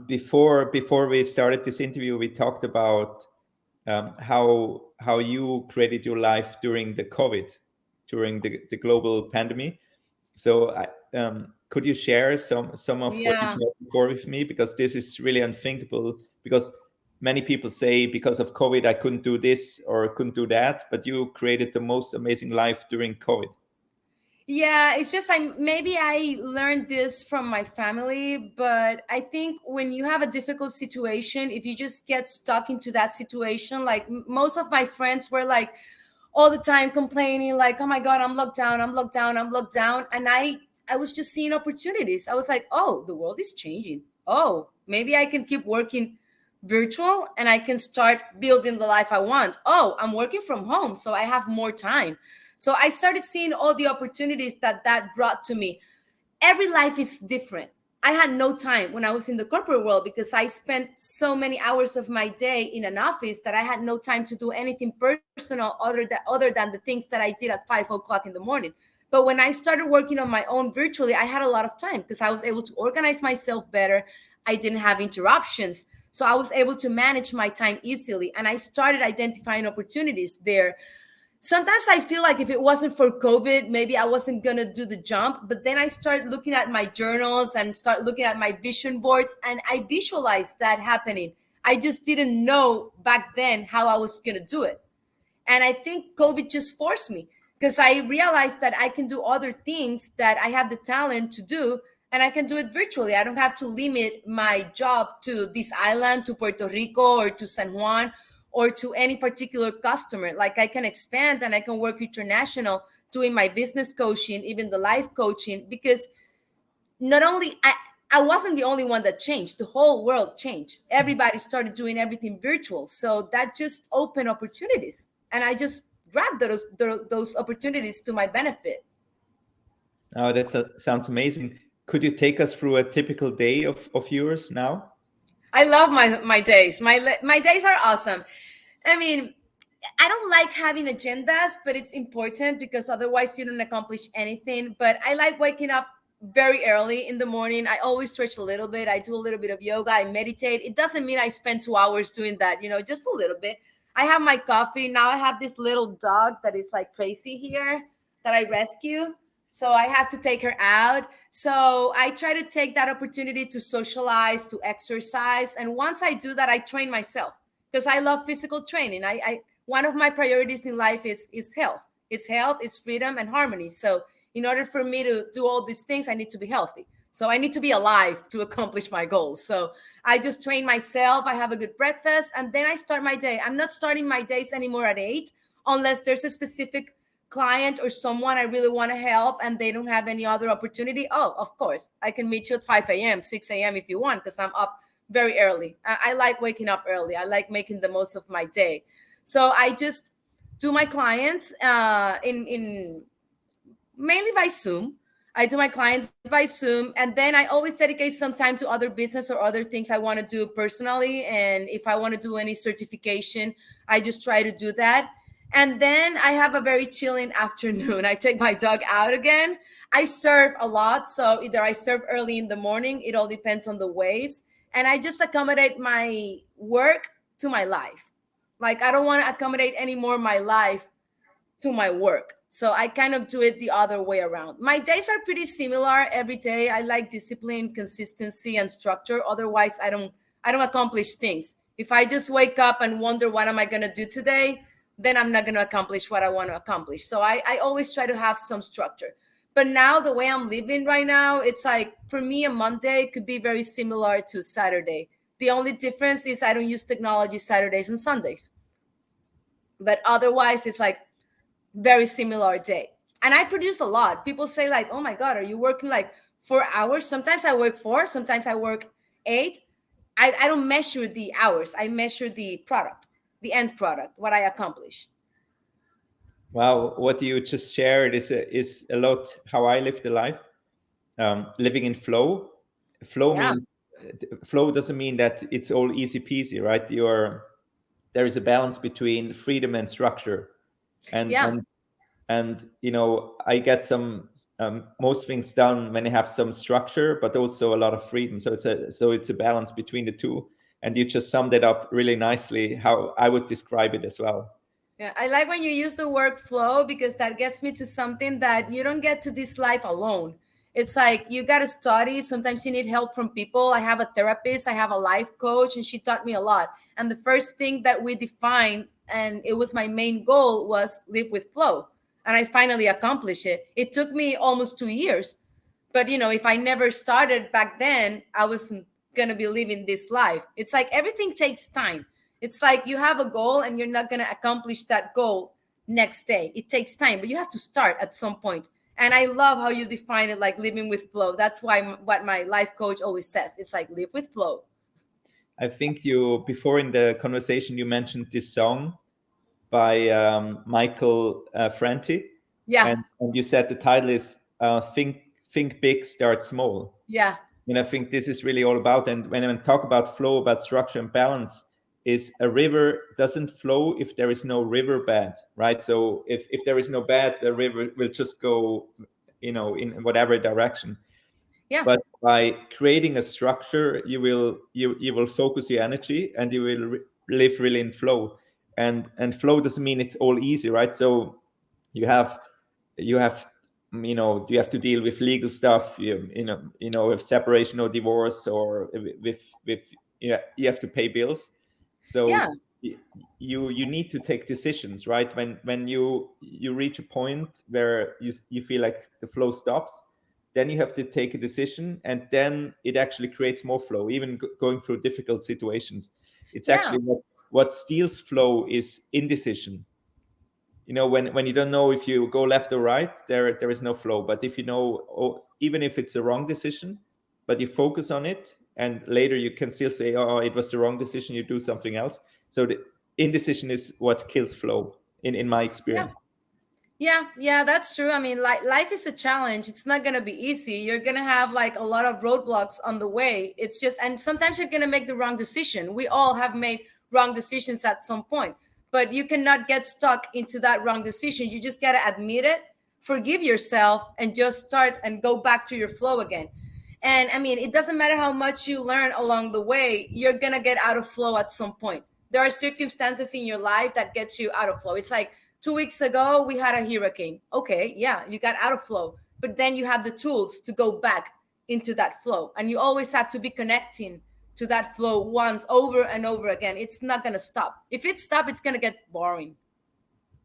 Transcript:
Before we started this interview, we talked about how you created your life during the COVID, during the global pandemic. So, could you share some of what you Yeah. shared before with me? Because this is really unthinkable. Because many people say because of COVID I couldn't do this or couldn't do that, but you created the most amazing life during COVID. Yeah, it's just like maybe I learned this from my family, but I think when you have a difficult situation, if you just get stuck into that situation, like most of my friends were like all the time complaining, like, "Oh my God, I'm locked down, I'm locked down, I'm locked down," and I was just seeing opportunities. I was like, "Oh, the world is changing. Oh, maybe I can keep working virtual and I can start building the life I want. Oh, I'm working from home, so I have more time." So I started seeing all the opportunities that brought to me. Every life is different. I had no time when I was in the corporate world because I spent so many hours of my day in an office that I had no time to do anything personal other than the things that I did at 5 o'clock in the morning. But when I started working on my own virtually, I had a lot of time because I was able to organize myself better. I didn't have interruptions. So I was able to manage my time easily. And I started identifying opportunities there. Sometimes I feel like if it wasn't for COVID, maybe I wasn't gonna do the jump. But then I start looking at my journals and start looking at my vision boards, and I visualized that happening. I just didn't know back then how I was gonna do it. And I think COVID just forced me because I realized that I can do other things that I have the talent to do, and I can do it virtually. I don't have to limit my job to this island, to Puerto Rico, or to San Juan, or to any particular customer. Like I can expand and I can work international doing my business coaching, even the life coaching, because not only I wasn't the only one that changed. The whole world changed. Everybody started doing everything virtual. So that just opened opportunities. And I just grabbed those opportunities to my benefit. Oh, sounds amazing. Could you take us through a typical day of yours now? I love my days. My days are awesome. I mean, I don't like having agendas, but it's important because otherwise you don't accomplish anything. But I like waking up very early in the morning. I always stretch a little bit. I do a little bit of yoga. I meditate. It doesn't mean I spend 2 hours doing that, just a little bit. I have my coffee. Now I have this little dog that is like crazy here that I rescue. So I have to take her out. So I try to take that opportunity to socialize, to exercise. And once I do that, I train myself because I love physical training. I one of my priorities in life is health. It's health, it's freedom and harmony. So in order for me to do all these things, I need to be healthy. So I need to be alive to accomplish my goals. So I just train myself. I have a good breakfast and then I start my day. I'm not starting my days anymore at 8 unless there's a specific client or someone I really want to help and they don't have any other opportunity. Oh, of course, I can meet you at 5 a.m., 6 a.m. if you want, because I'm up very early. I like waking up early. I like making the most of my day. So I just do my clients in mainly by Zoom. I do my clients by Zoom, and then I always dedicate some time to other business or other things I want to do personally. And if I want to do any certification, I just try to do that. And then I have a very chilling afternoon. I take my dog out again. I surf a lot, so either I surf early in the morning. It all depends on the waves, and I just accommodate my work to my life. Like I don't want to accommodate anymore my life to my work. So I kind of do it the other way around. My days are pretty similar every day. I like discipline, consistency, and structure. Otherwise, I don't accomplish things. If I just wake up and wonder what am I gonna do today, then I'm not gonna accomplish what I want to accomplish. So I always try to have some structure. But now the way I'm living right now, it's like for me a Monday could be very similar to Saturday. The only difference is I don't use technology Saturdays and Sundays. But otherwise, it's like very similar day. And I produce a lot. People say like, "Oh my God, are you working like 4 hours?" Sometimes I work four, sometimes I work 8. I don't measure the hours. I measure the product, the end product, what I accomplish. Wow, what you just shared is a lot how I live the life. Living in flow. Flow Yeah. means flow doesn't mean that it's all easy peasy, right? There is a balance between freedom and structure, and Yeah. and and I get some most things done when I have some structure, but also a lot of freedom. So it's a balance between the two, and you just summed it up really nicely, how I would describe it as well. Yeah, I like when you use the word flow because that gets me to something that you don't get to this life alone. It's like you got to study. Sometimes you need help from people. I have a therapist, I have a life coach, and she taught me a lot. And the first thing that we defined, and it was my main goal, was live with flow. And I finally accomplished it. It took me almost 2 years. But if I never started back then, I wasn't gonna be living this life. It's like everything takes time. It's like you have a goal and you're not gonna accomplish that goal next day. It takes time, but you have to start at some point. And I love how you define it, like living with flow. That's why what my life coach always says. It's like live with flow. I think you, before in the conversation, you mentioned this song by Michael Franti, Yeah, and you said the title is Think Big, Start Small. yeah, And I think this is really all about. And when I talk about flow, about structure and balance, is a river doesn't flow if there is no river bed, right? So if there is no bed, the river will just go, in whatever direction. yeah, But by creating a structure, you will focus your energy, and you will live really in flow. And flow doesn't mean it's all easy, right? So you have you have you have to deal with legal stuff, with separation or divorce, or with you have to pay bills. So yeah, you need to take decisions, right? When you reach a point where you feel like the flow stops, then you have to take a decision, and then it actually creates more flow, even going through difficult situations. It's yeah, actually what steals flow is indecision. When you don't know if you go left or right, there is no flow. But if even if it's a wrong decision, but you focus on it, and later you can still say, oh, it was the wrong decision, you do something else. So the indecision is what kills flow, in my yeah. experience. Yeah, that's true. I mean, like life is a challenge. It's not gonna be easy. You're gonna have like a lot of roadblocks on the way. It's just, and sometimes you're gonna make the wrong decision. We all have made wrong decisions at some point, but you cannot get stuck into that wrong decision. You just gotta admit it, forgive yourself, and just start and go back to your flow again. And I mean, it doesn't matter how much you learn along the way, you're gonna get out of flow at some point. There are circumstances in your life that gets you out of flow. It's like 2 weeks ago, we had a hurricane. Okay, yeah, you got out of flow, but then you have the tools to go back into that flow. And you always have to be connecting to that flow once over and over again. It's not gonna stop. If it stops, it's gonna get boring.